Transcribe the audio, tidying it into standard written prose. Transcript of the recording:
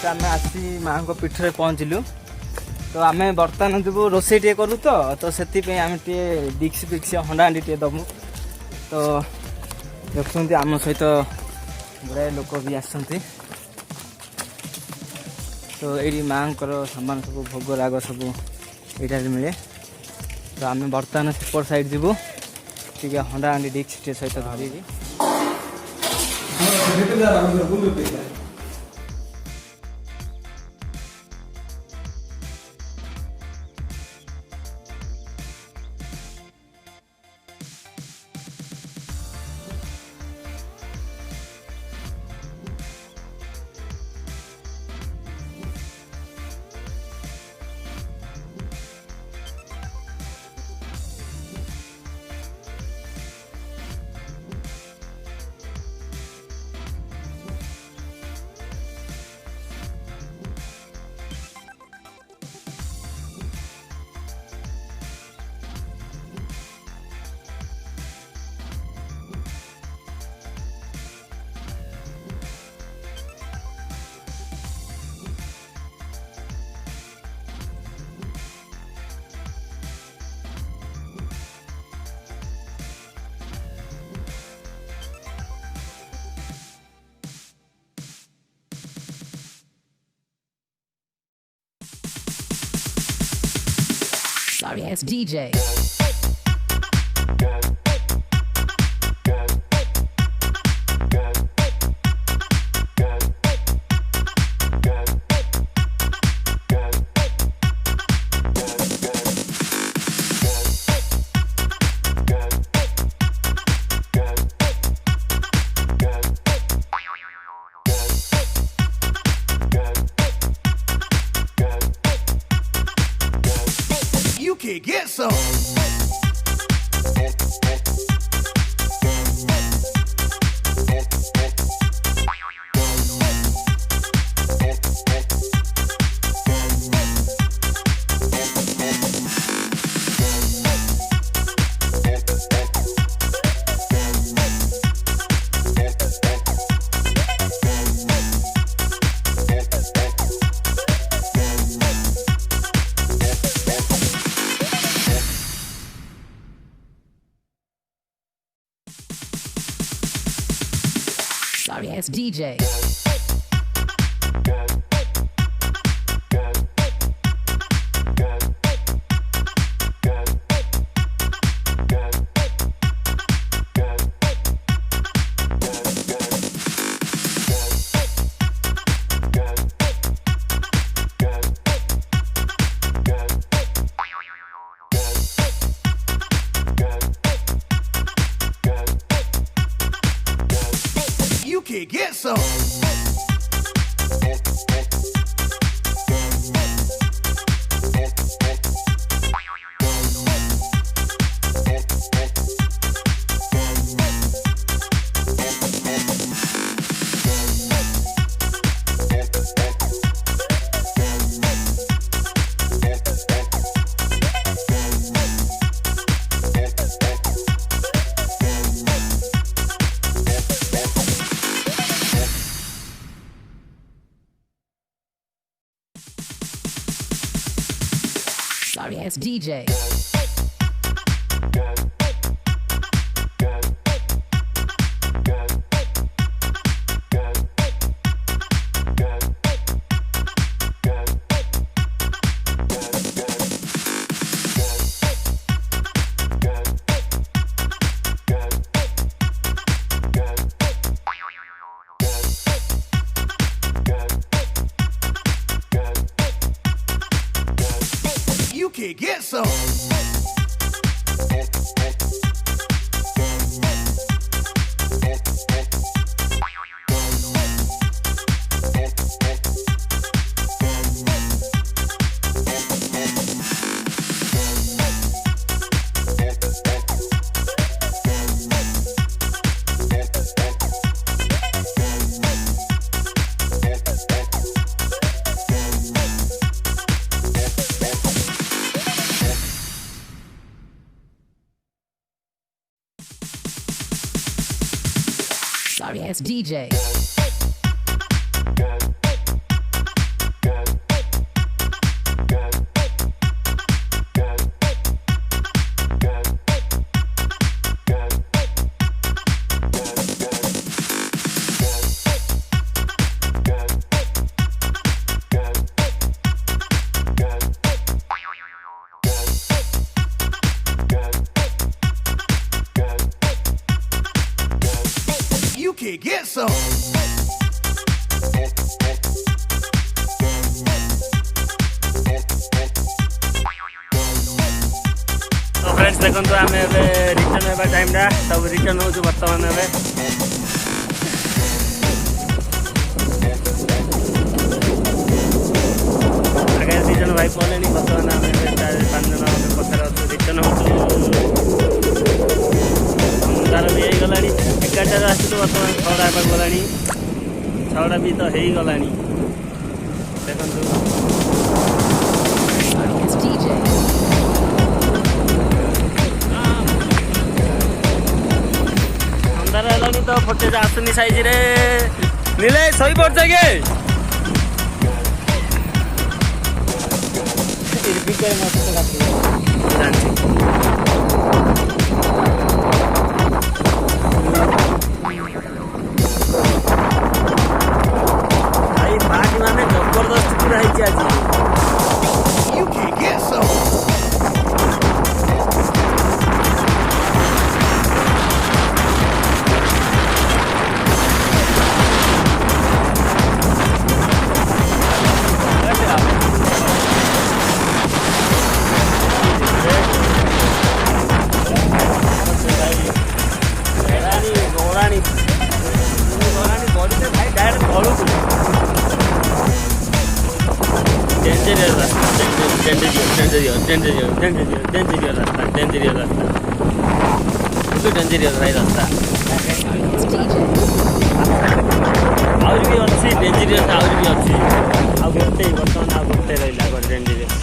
आम आसी माँ को पीठरे पहुँचलु तो आम बर्तमान जीवु रोषे टे करूँ तो से आम टे डिक्स फिक्स हंडा हांडी टे दबू तो देखुं आम सहित गुड़ाए लोक भी आसती तो ये माँ सामान सब भोग राग सब ये मिले तो आम बर्तमान सेपट साइड जीवु टे हंडा हांडी डिक्स टे सहित धरिकी Sorry ass DJ. You can get some. Sorry ass DJ. You can get some. Sorry ass DJ. You can get some. Sorry ass DJ. some. तो फ्रेंड्स देखो आम रिटर्न होगा टाइम सब रिटर्न हो बर्तमान आगे दी जन भाई पड़े बर्तमान आम 4-5 जन पचार रिटर्न हो अंधार भी हो गला 11टार आसलु बर्तमान 6टा गला 6टा भी तो हो गला देखो Sorry, it's DJ. अंधार है तो फुटेज आसुनी साइज रे नीले सही पड़े गे भाई पार्टी माने जबरदस्त पूरा आज You can get some. Sorry, it's DJ. आउरी भी अच्छी डेंजरियस आउरी भी अच्छी आउ गोटे बर्तमान आउ गोटे रहा डेंजरियस